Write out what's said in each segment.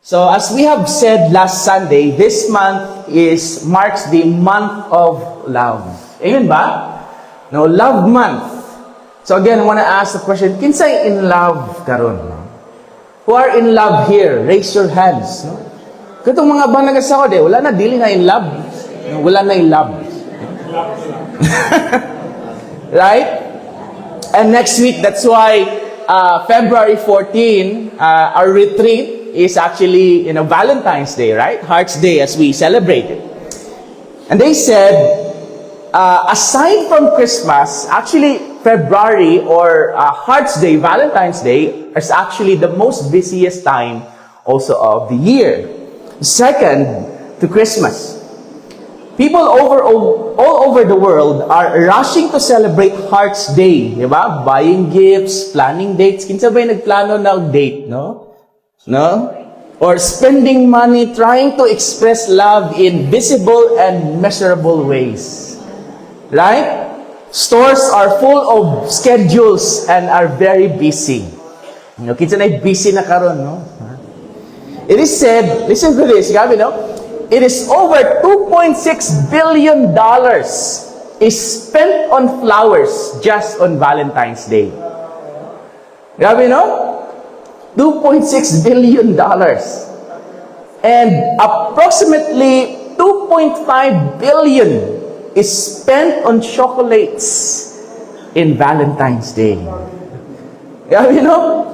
So as we have said last Sunday, this month marks the month of love. Amen ba? No, love month. So again, I want to ask the question, kinsay in love karon? Who are in love here? Raise your hands. No? Katong mga ba nagasawa de, wala na dili na in love. No, wala na in love. Right? And next week, that's why February 14, our retreat is actually, Valentine's Day, right? Heart's Day as we celebrate it. And they said, aside from Christmas, actually February or Heart's Day, Valentine's Day, is actually the most busiest time also of the year. Second to Christmas. People all over the world are rushing to celebrate Heart's Day, di ba? Buying gifts, planning dates. Kinsa ba yung nagplano na date, no? No? Or spending money trying to express love in visible and measurable ways. Right? Stores are full of schedules and are very busy. No, kinsa na busy na karon, no? It is said, listen to this, gabi, no? It is over $2.6 billion is spent on flowers just on Valentine's Day. Grabe, no? $2.6 billion. And approximately $2.5 billion is spent on chocolates in Valentine's Day. Grabe, no?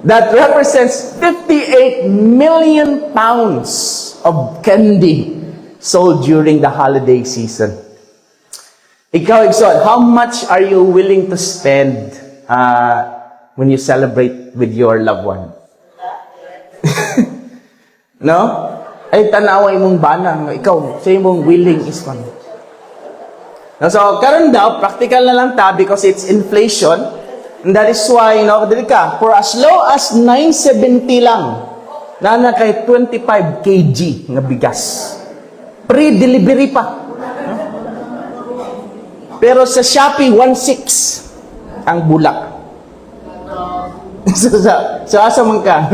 That represents 58 million pounds of candy sold during the holiday season. Ikaw, Exxon, how much are you willing to spend when you celebrate with your loved one? No? Ay, tanawa imong bana. Ikaw, sa imong willing is one. No, so, karon daw, practical na lang ta because it's inflation. And that is why, dili ka, for as low as 970 lang, na kay 25 kg nga bigas. Pre-delivery pa. Pero sa Shopee, 1.6 ang bulak. So asa man ka?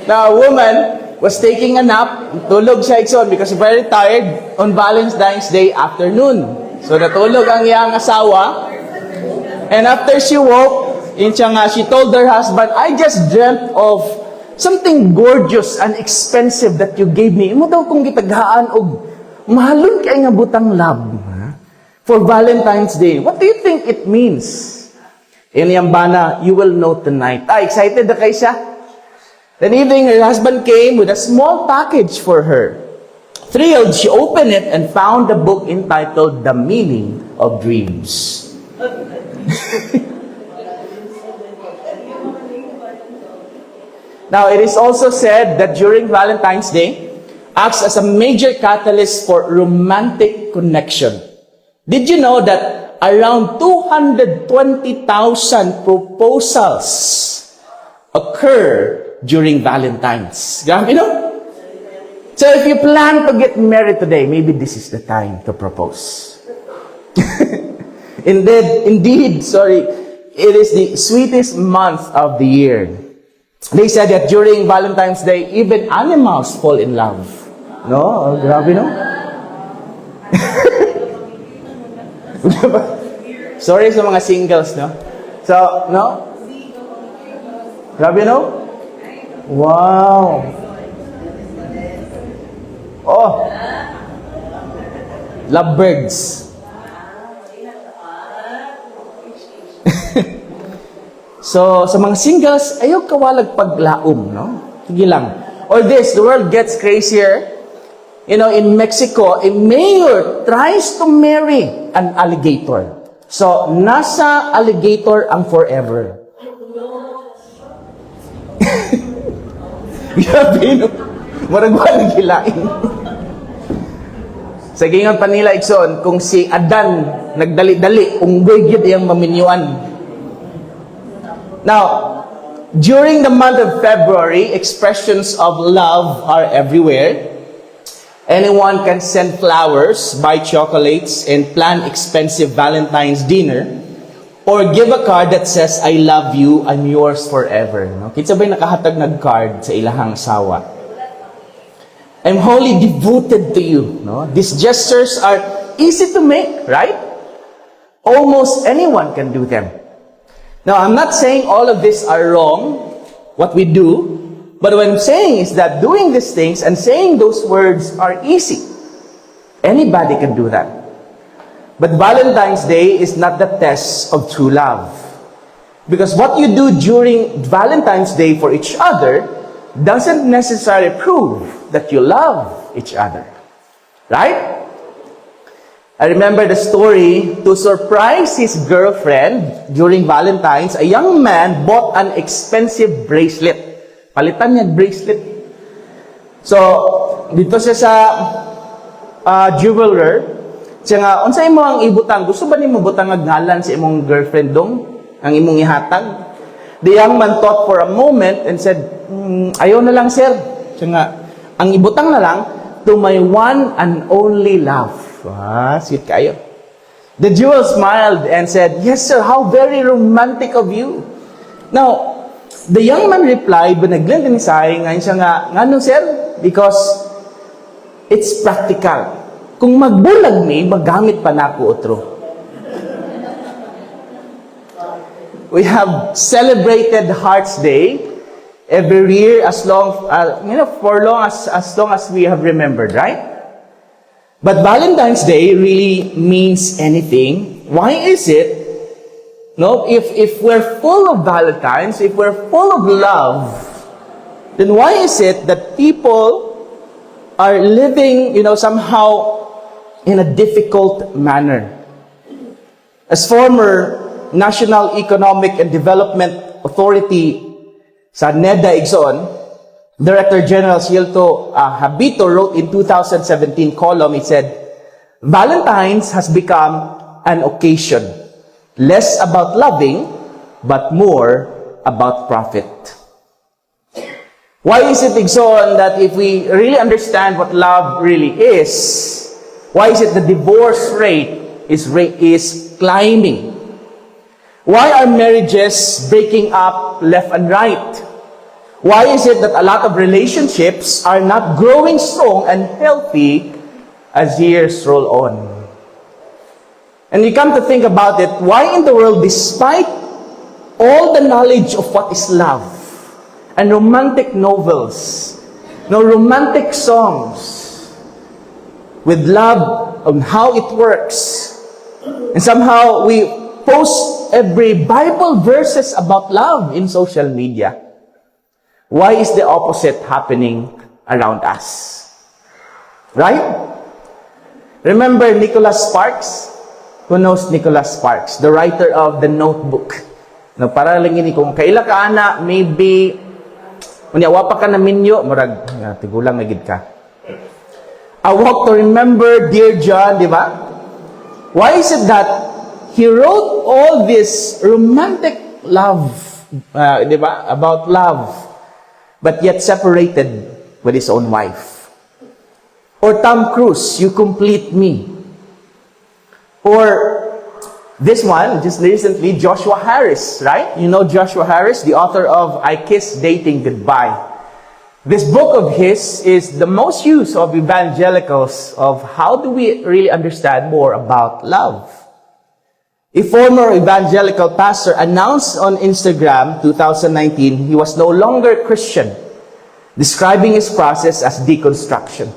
Now, a woman was taking a nap, tulog siya, Ikson, because very tired on Valentine's Day afternoon. So natulog ang iyang asawa. And after she woke, she told her husband, I just dreamt of something gorgeous and expensive that you gave me. Imo daw kung gitaghaan og mahalon kay nga butang love for Valentine's Day. What do you think it means? Bana, you will know tonight. Excited na kay siya? That evening, her husband came with a small package for her. Thrilled, she opened it and found a book entitled The Meaning of Dreams. Now, it is also said that during Valentine's Day, acts as a major catalyst for romantic connection. Did you know that around 220,000 proposals occur during Valentine's? You know? So if you plan to get married today, maybe this is the time to propose. Indeed, it is the sweetest month of the year. They said that during Valentine's Day, even animals fall in love. No? Grabe, no? Sorry sa mga singles, no? So, no? Grabe, no? Wow. Oh. Lovebirds. So, sa mga singles, ayaw kawalag paglaom, no? Sige lang. Or this, the world gets crazier. In Mexico, a mayor tries to marry an alligator. So, nasa alligator ang forever. Grabe, no? Maragwalang hilain. Sa gingan pa nila, Ikson, kung si Adan nagdali-dali, unggoy gyud iyang maminyuan. Now, during the month of February, expressions of love are everywhere. Anyone can send flowers, buy chocolates, and plan expensive Valentine's dinner. Or give a card that says, I love you, I'm yours forever. No? Kinsa ba'y nakahatag nag-card sa ilahang asawa? I'm wholly devoted to you. No? These gestures are easy to make, right? Almost anyone can do them. Now, I'm not saying all of these are wrong, what we do, but what I'm saying is that doing these things and saying those words are easy. Anybody can do that. But Valentine's Day is not the test of true love. Because what you do during Valentine's Day for each other doesn't necessarily prove that you love each other. Right? I remember the story, to surprise his girlfriend during Valentine's, a young man bought an expensive bracelet. Palitan niya bracelet. So, dito siya sa jeweler. Siya nga, unsay mo ang ibutang? Gusto ba nimo butang nga ngalan sa imong girlfriend dong? Ang imong ihatag? The young man thought for a moment and said, ayaw na lang, sir. Siya nga, ang ibutang na lang, to my one and only love. Sweet kayo. The jewel smiled and said, yes, sir, how very romantic of you. Now, the young man replied, when naglend ni say, ngayon siya nga, ngano, sir? Because it's practical. Kung magbulag mi, magamit pa na ako otro. We have celebrated Hearts Day every year as long, for long as long as we have remembered, right? But Valentine's Day really means anything. Why is it? No, if we're full of Valentines, if we're full of love, then why is it that people are living, somehow in a difficult manner? As former National Economic and Development Authority sa NEDA Igsoon, Director General Cielto Habito wrote in 2017 column, he said, Valentine's has become an occasion, less about loving, but more about profit. Why is it, Igsoon, that if we really understand what love really is, why is it the divorce rate is climbing? Why are marriages breaking up left and right? Why is it that a lot of relationships are not growing strong and healthy as years roll on? And you come to think about it, why in the world, despite all the knowledge of what is love, and romantic novels, romantic songs, with love on how it works, and somehow we post every Bible verses about love in social media, why is the opposite happening around us? Right? Remember Nicholas Sparks? Who knows Nicholas Sparks? The writer of The Notebook. Para lang ini kung kaila ka ana, maybe wa pa ka na minyo, murag tigulang na gid ka. A Walk to Remember, Dear John, di ba? Why is it that he wrote all this romantic love, di ba? About love, but yet separated with his own wife? Or Tom Cruise, You Complete Me. Or this one, just recently, Joshua Harris, right? You know Joshua Harris, the author of I Kiss Dating Goodbye. This book of his is the most used of evangelicals of how do we really understand more about love. A former evangelical pastor announced on Instagram 2019 he was no longer Christian, describing his process as deconstruction.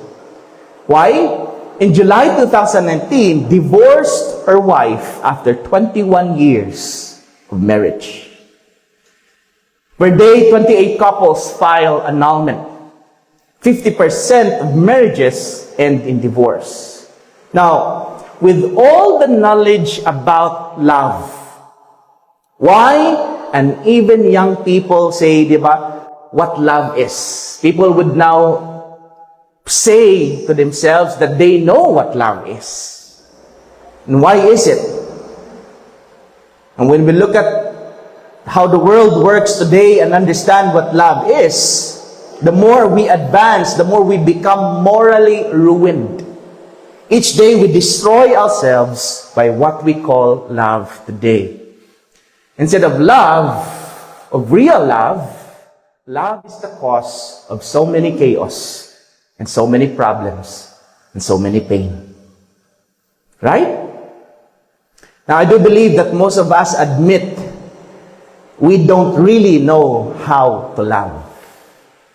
Why? In July 2019, divorced her wife after 21 years of marriage. Per day, 28 couples file annulment. 50% of marriages end in divorce. Now, with all the knowledge about love, why? And even young people say, di ba, what love is. People would now say to themselves that they know what love is. And why is it? And when we look at how the world works today and understand what love is, the more we advance, the more we become morally ruined. Each day we destroy ourselves by what we call love today. Instead of love, of real love, love is the cause of so many chaos and so many problems and so many pain. Right? Now, I do believe that most of us admit we don't really know how to love.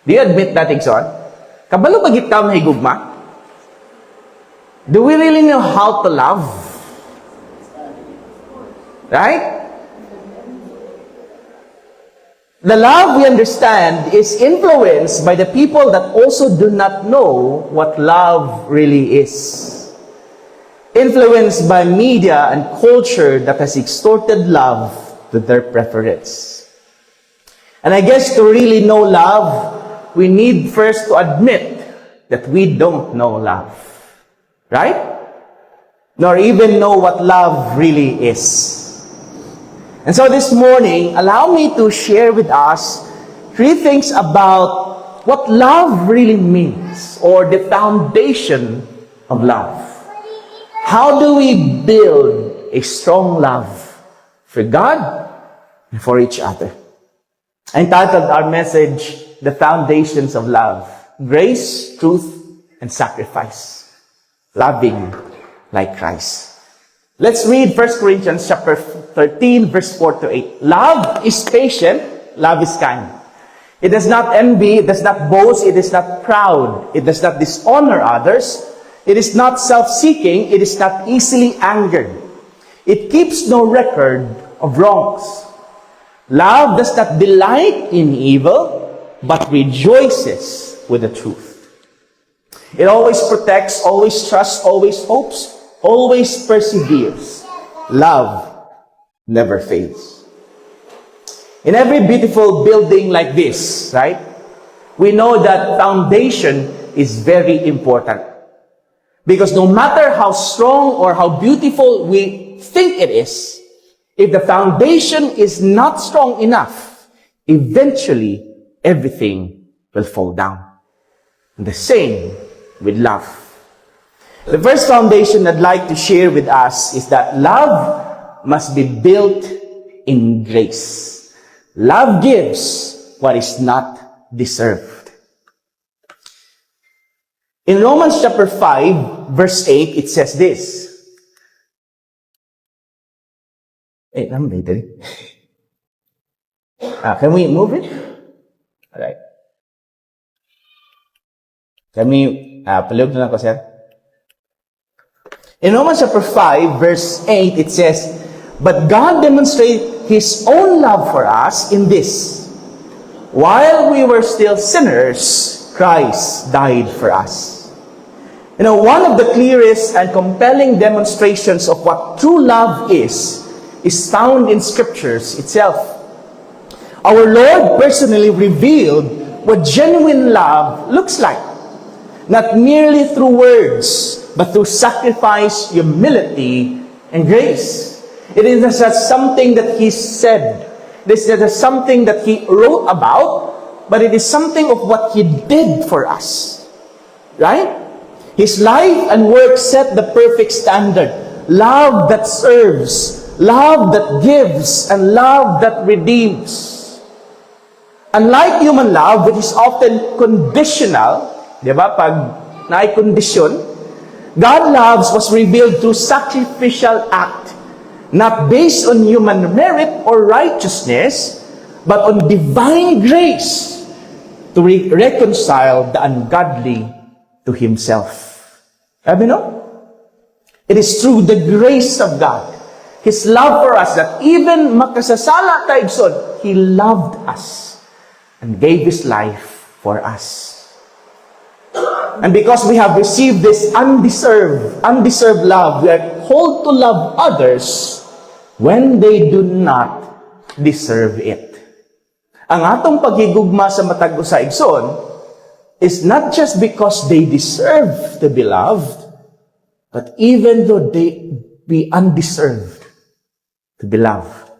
Do you admit that, Igson? Kabalo ba kita mahigugma? Do we really know how to love? Right? The love we understand is influenced by the people that also do not know what love really is. Influenced by media and culture that has extorted love to their preference. And I guess to really know love, we need first to admit that we don't know love. Right? Nor even know what love really is. And so this morning, allow me to share with us 3 things about what love really means, or the foundation of love. How do we build a strong love for God and for each other? I entitled our message, The Foundations of Love: Grace, Truth, and Sacrifice. Loving like Christ. Let's read 1 Corinthians chapter 13, verse 4 to 8. Love is patient. Love is kind. It does not envy. It does not boast. It is not proud. It does not dishonor others. It is not self-seeking. It is not easily angered. It keeps no record of wrongs. Love does not delight in evil, but rejoices with the truth. It always protects, always trusts, always hopes, always perseveres. Love never fails. In every beautiful building like this, right, we know that foundation is very important. Because no matter how strong or how beautiful we think it is, if the foundation is not strong enough, eventually everything will fall down. And the same with love. The first foundation I'd like to share with us is that love must be built in grace. Love gives what is not deserved. In Romans chapter 5, verse 8, it says this. Can we move it? All right. Can we palihog na lang ko, sir? In Romans chapter 5, verse 8, it says, "But God demonstrated His own love for us in this: while we were still sinners, Christ died for us." You know, one of the clearest and compelling demonstrations of what true love is found in Scriptures itself. Our Lord personally revealed what genuine love looks like. Not merely through words, but through sacrifice, humility, and grace. It is not just something that He said. This is not something that He wrote about, but it is something of what He did for us. Right? His life and work set the perfect standard. Love that serves, love that gives, and love that redeems. Unlike human love, which is often conditional, di ba? Pag naikondisyon, God loves was revealed through sacrificial act, not based on human merit or righteousness, but on divine grace to reconcile the ungodly to Himself. Sabi no? It is through the grace of God, His love for us, that even makasasala tayo, Igsoon, He loved us and gave His life for us. And because we have received this undeserved love, we are called to love others when they do not deserve it. Ang atong paghigugma sa matag usa, Igsoon, is not just because they deserve to be loved, but even though they be undeserved to be loved.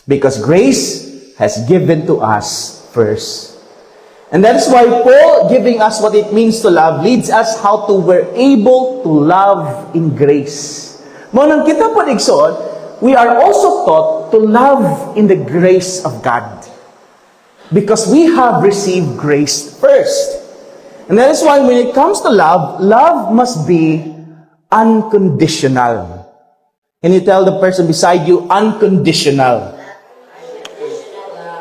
Because grace has given to us first. And that is why Paul, giving us what it means to love, leads us how to we're able to love in grace. Mo nang kita po, Igsoon, we are also taught to love in the grace of God. Because we have received grace first. And that is why when it comes to love, love must be unconditional. Can you tell the person beside you, unconditional?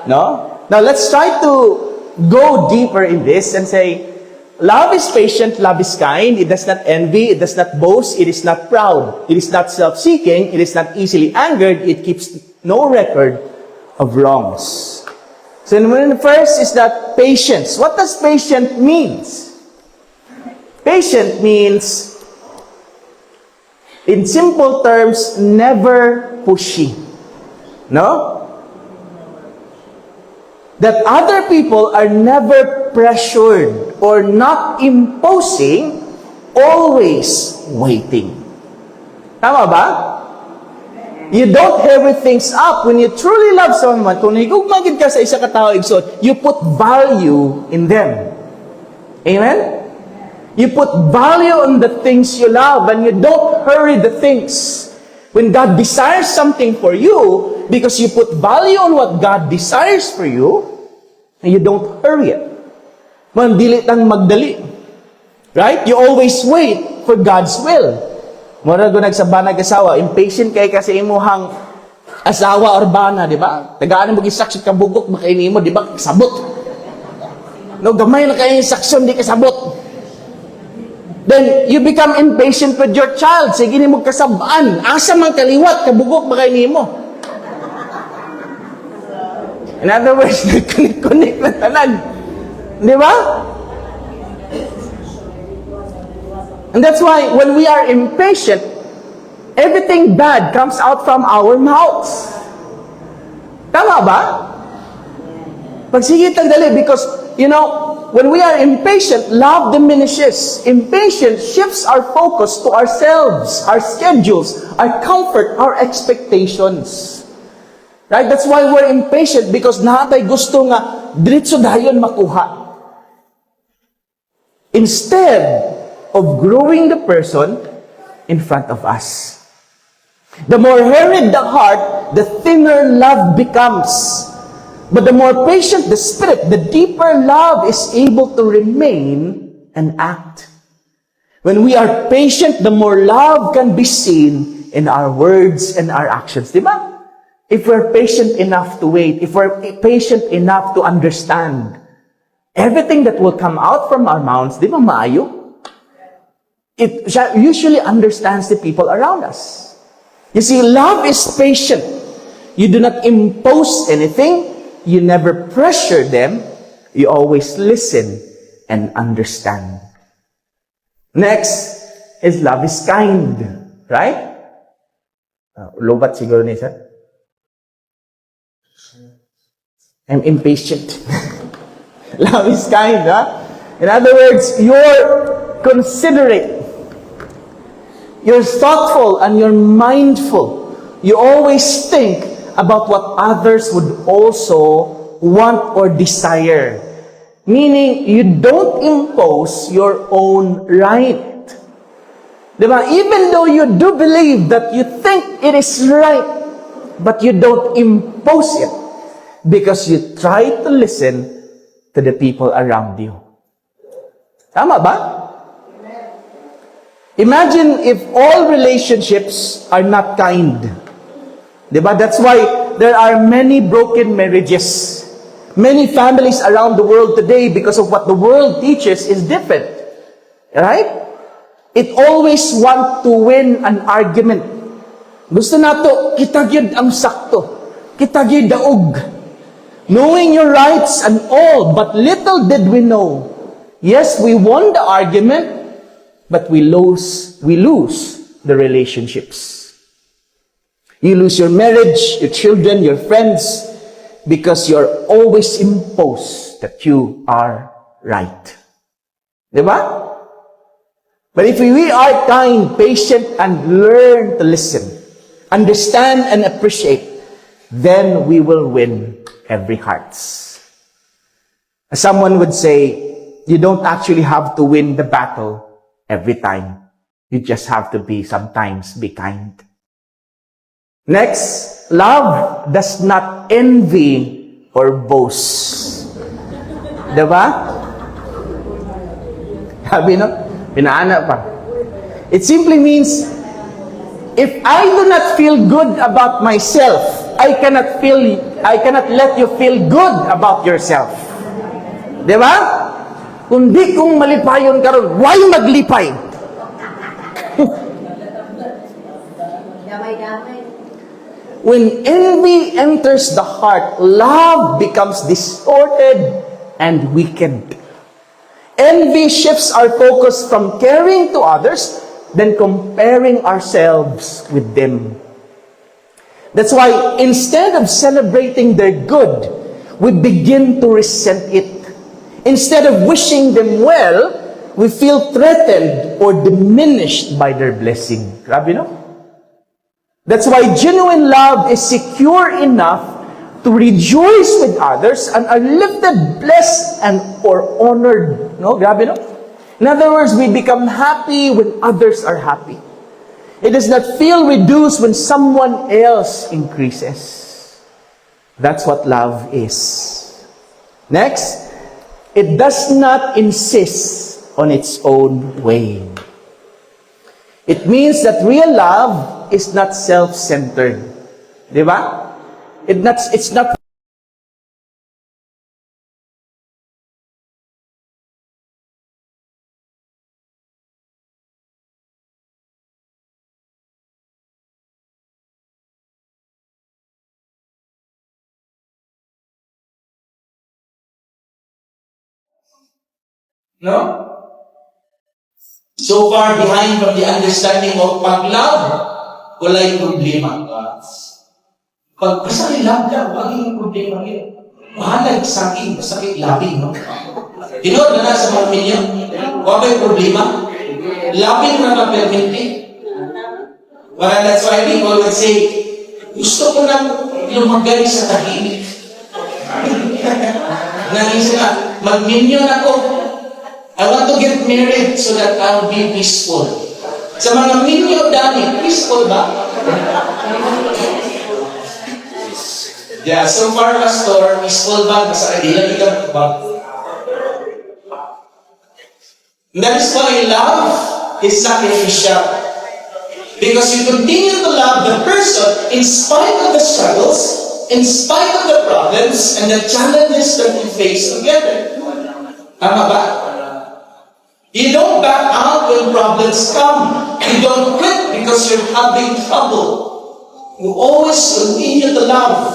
No? Now let's try to go deeper in this and say, love is patient, love is kind, it does not envy, it does not boast, it is not proud, it is not self-seeking, it is not easily angered, it keeps no record of wrongs. So the first is that patience. What does patient means? Patient means, in simple terms, never pushy. No? That other people are never pressured or not imposing, always waiting. Tama ba? You don't hurry things up. When you truly love someone, kung nagugmagid ka sa isa katao igsoon, you put value in them. Amen? You put value on the things you love, and you don't hurry the things. When God desires something for you, because you put value on what God desires for you, and you don't hurry it. Mandili tang magdali. Right? You always wait for God's will. Mura ko nagsabanag asawa, impatient kay kasi imuhang asawa or bana, di ba? Tagaan mo gisaksyon ka bugok, makaini mo, di ba? Kasabot. No, gamay na kayo yung saksyon, di kasabot. Then, you become impatient with your child. Sige ni mo kasabaan. Asa man kaliwat, kabugok, makaini mo. In other words, nagkunik-kunik na tanan. Di ba? And that's why when we are impatient, everything bad comes out from our mouths. Tama ba? Pagsige tagdali, because, when we are impatient, love diminishes. Impatience shifts our focus to ourselves, our schedules, our comfort, our expectations. Right? That's why we're impatient, because natay gusto nga diretso dayon makuha. Instead of growing the person in front of us. The more hurried the heart, the thinner love becomes. But the more patient the spirit, the deeper love is able to remain and act. When we are patient, the more love can be seen in our words and our actions. Diba? If we're patient enough to wait, if we're patient enough to understand, everything that will come out from our mouths, di ba maayo? It usually understands the people around us. You see, love is patient. You do not impose anything. You never pressure them. You always listen and understand. Next is love is kind. Right? Lobat siguro ni sir. I'm impatient. Love is kind, huh? In other words, you're considerate. You're thoughtful and you're mindful. You always think about what others would also want or desire. Meaning, you don't impose your own right. Diba? Even though you do believe that you think it is right, but you don't impose it because you try to listen to the people around you. Tama ba? Imagine if all relationships are not kind. Diba? That's why there are many broken marriages. Many families around the world today, because of what the world teaches, is different. Right? It always want to win an argument. Gusto nato, kitagyod ang sakto. Kitagyod daog. Knowing your rights and all, but little did we know. Yes, we won the argument, but we lose the relationships. You lose your marriage, your children, your friends, because you're always imposed that you are right. Diba? But if we are kind, patient, and learn to listen, understand and appreciate, then we will win every hearts. As someone would say, you don't actually have to win the battle every time. You just have to sometimes be kind. Next, love does not envy or boast. Diba? Sabi no? Pinaana pa. It simply means, if I do not feel good about myself, I cannot let you feel good about yourself. Diba? Kung di kong malipayon karon, why maglipay? When envy enters the heart, love becomes distorted and weakened. Envy shifts our focus from caring to others, then comparing ourselves with them. That's why instead of celebrating their good, we begin to resent it. Instead of wishing them well, we feel threatened or diminished by their blessing. Grabe, no? That's why genuine love is secure enough to rejoice with others and are lifted, blessed, and or honored. No? Grabe, no? In other words, we become happy when others are happy. It does not feel reduced when someone else increases. That's what love is. Next, it does not insist on its own way. It means that real love is not self-centered. Di ba? It's not no? So far behind from the understanding of pag-love, wala'y problema. Pag basta love ka, wag yung problema yun. Mahalag sa akin, masakit labing, no? Tinood na sa mga minyo, wag yung problema. Labing na na-permiti. Well, that's why people would say, gusto ko nang lumagay sa tahimik. Nangisa na, mag-minyo na ko. I want to get married so that I'll be peaceful. Sa mga minyo dami, peaceful ba? Yeah, so far, Pastor, peaceful ba? Basta kaya lang ikaw ba? That is why love is sacrificial. Because you continue to love the person in spite of the struggles, in spite of the problems, and the challenges that you face together. Tama ba? You don't back out when problems come. You don't quit because you're having trouble. You always continue to love.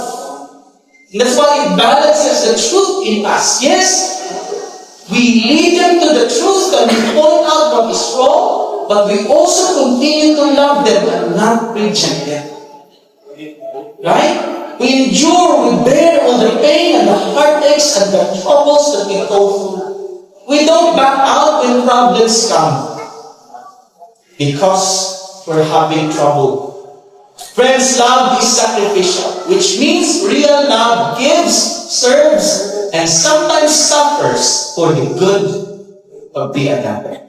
And that's why it balances the truth in us. Yes, we lead them to the truth and we point out what is wrong, but we also continue to love them and not reject them. Right? We endure, we bear all the pain and the heartaches and the troubles that we go through. We don't back out when problems come because we're having trouble. Friends, love is sacrificial, which means real love gives, serves, and sometimes suffers for the good of the other.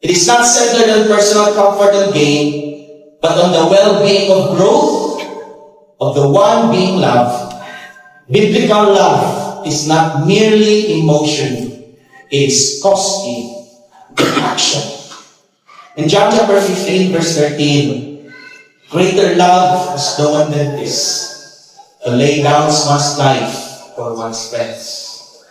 It is not centered on personal comfort and gain, but on the well-being of growth of the one being loved. Biblical love is not merely emotion. It is costly action. In John chapter 15, verse 13, greater love has no one than this, to lay down one's life for one's friends.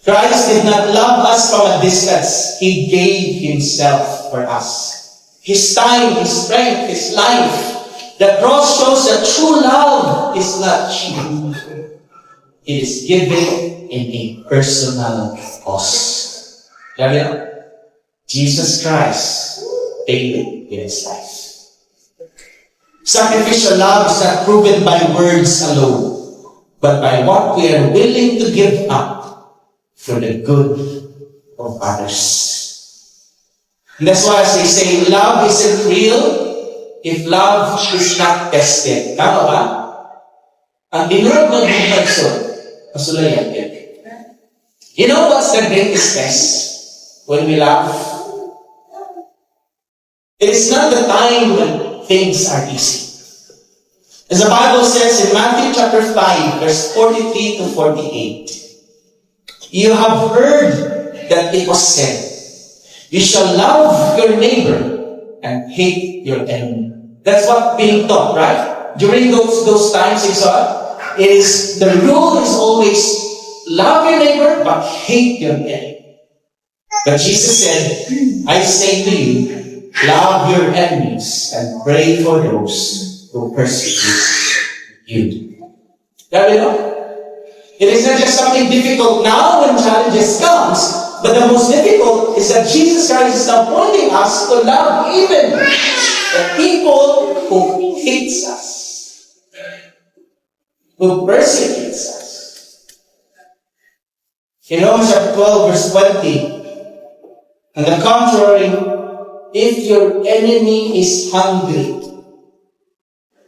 Christ did not love us from a distance. He gave Himself for us. His time, His strength, His life. The cross shows that true love is not cheap. It is given in a personal cost. Jesus Christ paid it in His life. Sacrificial love is not proven by words alone, but by what we are willing to give up for the good of others. And that's why as they say, love isn't real if love is not tested. Tama ba? Ang dinurog ng person, pasulayan yan. You know what's the greatest test when we love? It is not the time when things are easy. As the Bible says in Matthew chapter 5, verse 43 to 48, you have heard that it was said, you shall love your neighbor and hate your enemy. That's what being taught, right? During those times in Israel, the rule is always love your neighbor but hate your enemy. But Jesus said, I say to you, love your enemies and pray for those who persecute you. That we know? It is not just something difficult now when challenges comes, but the most difficult is that Jesus Christ is now pointing us to love even the people who hates us, who persecutes us. In Romans chapter 12, verse 20, on the contrary, if your enemy is hungry,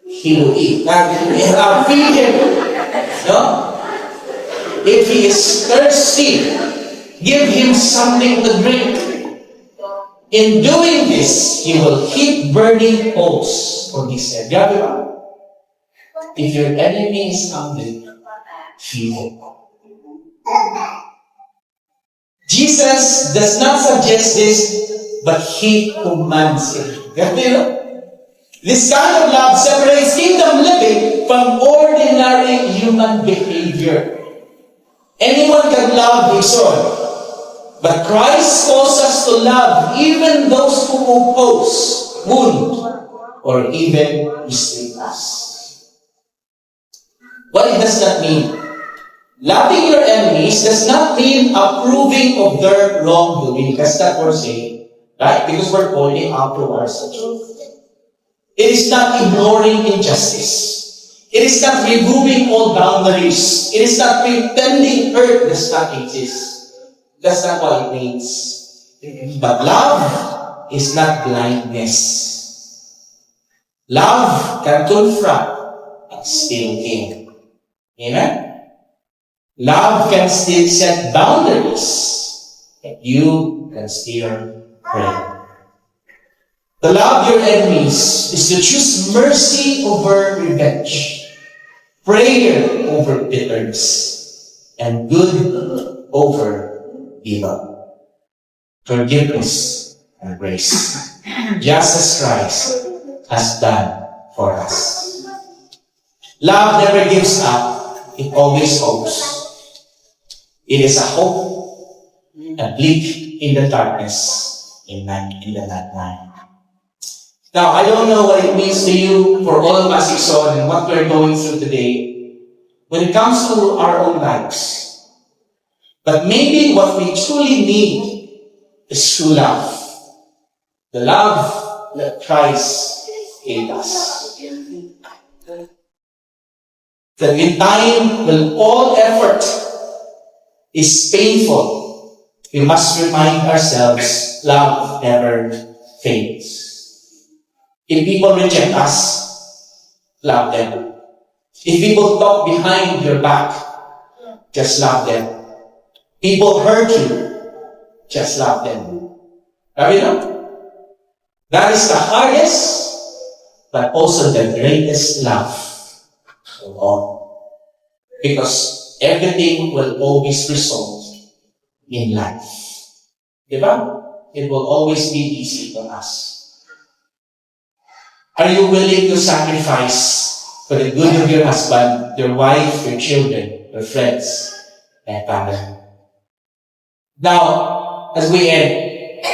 he will eat. Now, feed him. No? If he is thirsty, give him something to drink. In doing this, he will keep burning coals for his head. If your enemy is hungry, feed him. Jesus does not suggest this, but he commands it. This kind of love separates kingdom living from ordinary human behavior. Anyone can love his own, but Christ calls us to love even those who oppose, wound, or even mistreat us. What does that mean? Loving your enemies does not mean approving of their wrongdoing. That's not what we're saying, right? Because we're pointing out to ourselves. It is not ignoring injustice. It is not removing all boundaries. It is not pretending hurt does not exist. That's not what it means. But love is not blindness. Love can confront and still heal. Amen? Love can still set boundaries, but you can still pray. To love your enemies is to choose mercy over revenge, prayer over bitterness, and good over evil. Forgiveness and grace, just as Christ has done for us. Love never gives up, it always hopes. It is a hope, a bleak in the darkness, in the night. Now, I don't know what it means to you for all of us Ikson and what we're going through today when it comes to our own lives. But maybe what we truly need is true love. The love that Christ gave us. That in time when all effort is painful, we must remind ourselves love never fades. If people reject us, love them. If people talk behind your back, just love them. People hurt you, just love them. You know? That is the hardest, but also the greatest love of all. Because everything will always result in life. Diba? It will always be easy for us. Are you willing to sacrifice for the good of your husband, your wife, your children, your friends, and family? Now, as we end,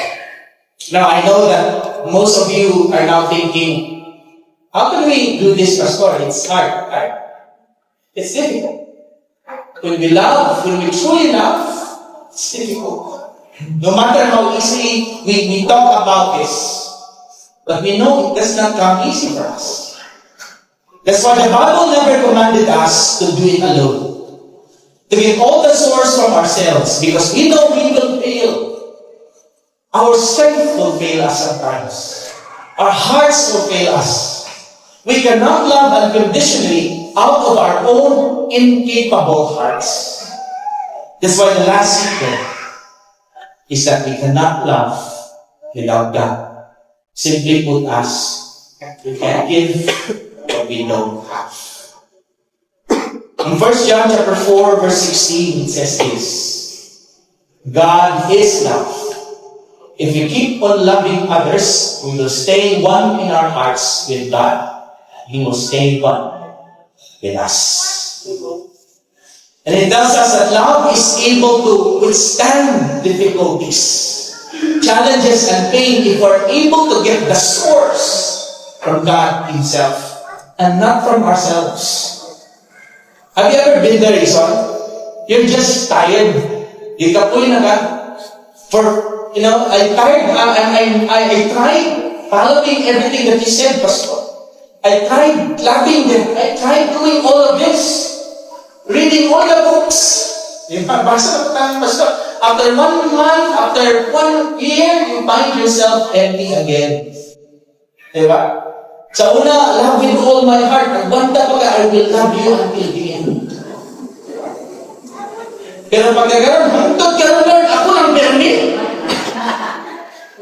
now I know that most of you are now thinking, how can we do this, Pastor? It's hard, right? It's difficult. When we truly love, it's difficult. No matter how easily we talk about this, but we know it does not come easy for us. That's why the Bible never commanded us to do it alone. To get all the source from ourselves, because we know we will fail. Our strength will fail us sometimes. Our hearts will fail us. We cannot love unconditionally out of our own incapable hearts. That's why the last secret is that we cannot love without God. Simply put us, we can't give that we don't have. In 1 John chapter 4, verse 16, it says this, God is love. If we keep on loving others, we will stay one in our hearts with God. He will stay one with us. And it tells us that love is able to withstand difficulties, challenges, and pain if we're able to get the source from God Himself and not from ourselves. Have you ever been there, Ison? You're just tired. Di ka po'y I tried following everything that you said, Pastor. I tried loving them. I tried doing all of this. Reading all the books. Basa na Pastor. After 1 month, after 1 year, you find yourself empty again. Diba? Sa una, love with all my heart. Nagbanta pa ka, I will love you until the end. Pero pag nagkaroon, hantod ka na, Lord, ako lang permit.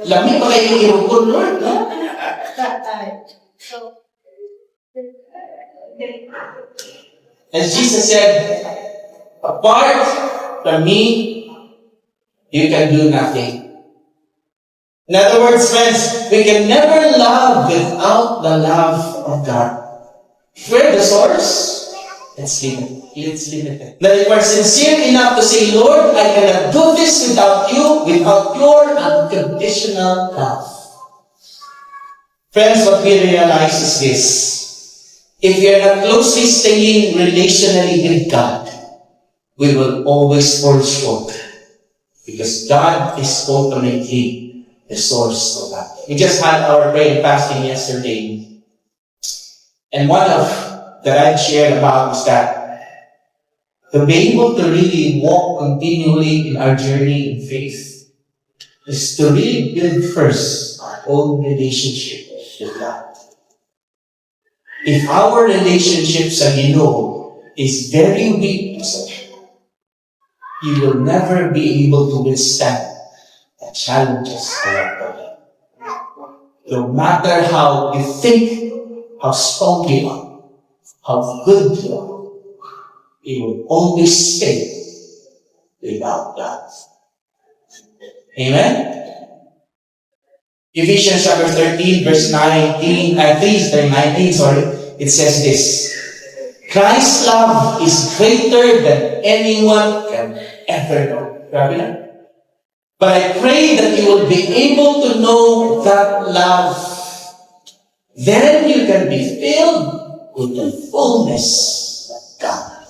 Lami pa kayo irukon, Lord. No? As Jesus said, apart from me, you can do nothing. In other words, friends, we can never love without the love of God. If we're the source, it's limited. It's limited. That if we're sincere enough to say, Lord, I cannot do this without you, without your unconditional love. Friends, what we realize is this. If we are not closely staying relationally with God, we will always fall short. Because God is ultimately the source of that. We just had our prayer and fasting yesterday. And one of that I shared about is that to be able to really walk continually in our journey in faith is to really build first our own relationship with God. If our relationship sa Ginoo is very weak, you will never be able to withstand the challenges of life. No matter how you think, how strong you are, how good you are, you will always stay without God. Amen? Ephesians chapter 13, verse 19, it says this, Christ's love is greater than anyone can ever know. Grabe na. But I pray that you will be able to know that love. Then you can be filled with the fullness of God.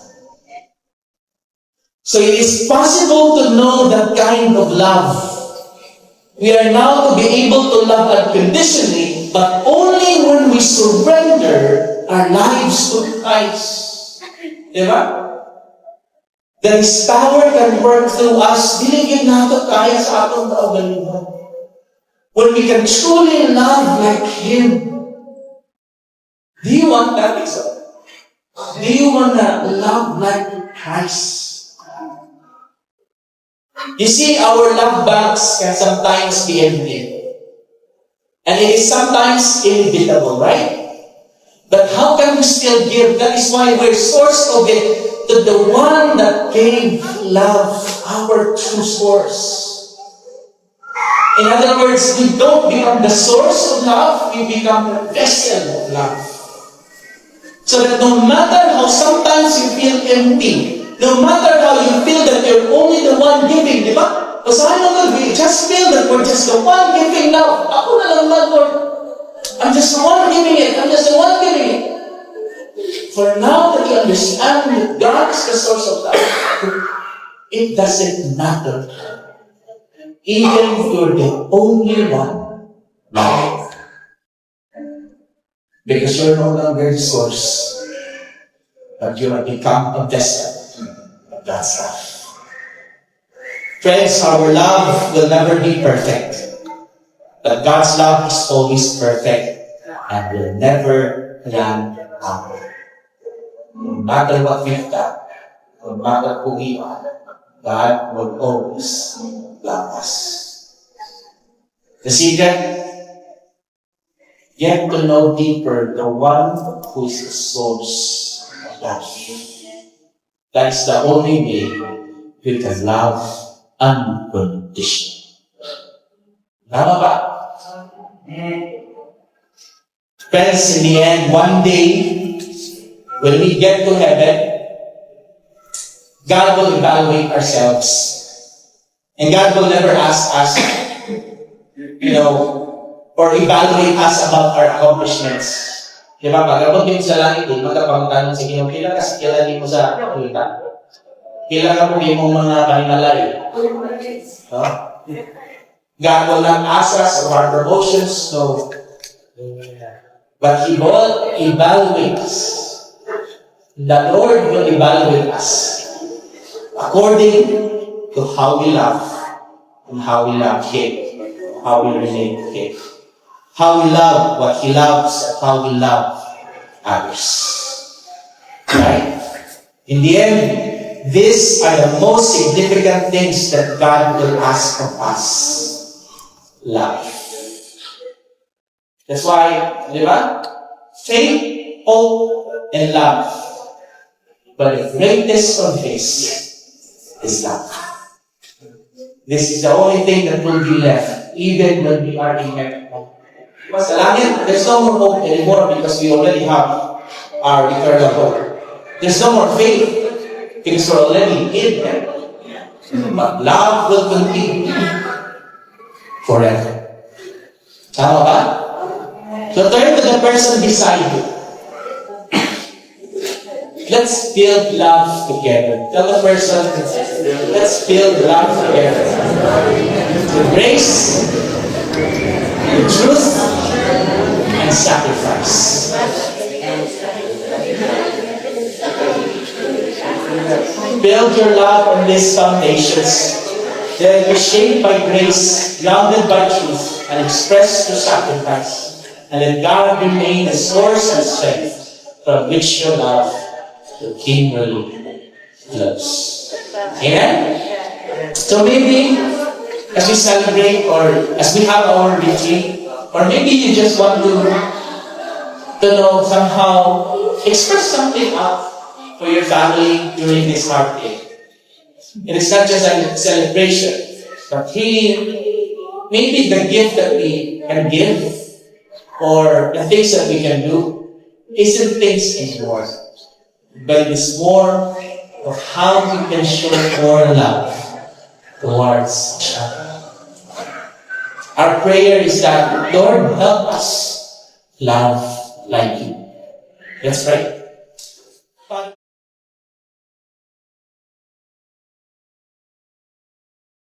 So it is possible to know that kind of love. We are now to be able to love unconditionally, but only when we surrender our lives to Christ. Diba? That His power can work through us. Diligid nato kaya sa atong kaugalingon. When we can truly love like Him. Do you want that? Do you want to love like Christ? You see, our love banks can sometimes be empty. And it is sometimes inevitable, right? But how can we still give? That is why we're sourced of it to the one that gave love, our true source. In other words, we don't become the source of love, we become the vessel of love. So that no matter how sometimes you feel empty, no matter how you feel that you're only the one giving, di ba? Because I know that we just feel that we're just the one giving love. Ako na lang, Lord. I'm just the one giving it. I'm just the one giving it. For now that you understand that God is the source of love, it doesn't matter. Even if you're the only one, love. Because you're no longer the source, but you have become a vessel of God's love. Friends, our love will never be perfect, but God's love is always perfect and will never run out. No matter what we've done, no matter who we are, God will always love us. The secret? Get to know deeper the one who is the source of life. That is the only way we can love unconditionally. Tama ba? Friends, in the end, one day, when we get to heaven, God will evaluate ourselves. And God will never ask us, or evaluate us about our accomplishments. Di ba? Pag-abot din sa langit, magkapangutanong sa Ginoo, kailan kasi kilala mo sa kita? Kailan ka po yung mga kanimalay? No? God will not ask us of our promotions, no. But He will evaluate us. The Lord will evaluate us according to how we love and how we love Him, how we relate to Him, how we love what He loves, and how we love others. Right? In the end, these are the most significant things that God will ask of us. Love. That's why, di ba? Faith, hope, and love. But the greatest of this is love. This is the only thing that will be left, even when we are in heaven. Because sa langit, there's no more hope anymore because we already have our eternal hope. There's no more faith because we're already in heaven. But love will continue forever. Tama ba? So turn to the person beside you. Let's build love together. Tell the person, let's build love together. The grace, the truth, and sacrifice. Build your love on these foundations. They will be shaped by grace, grounded by truth, and expressed through sacrifice. And let God remain the source and strength from which your love continually flows. Amen? So maybe, as we celebrate, or as we have our retreat, or maybe you just want to know, somehow, express something out for your family during this hard day. It is not just a celebration, but really, maybe the gift that we can give, or the things that we can do, isn't things anymore. But it is more of how we can show more love towards each other. Our prayer is that, Lord, help us love like you. Let's pray.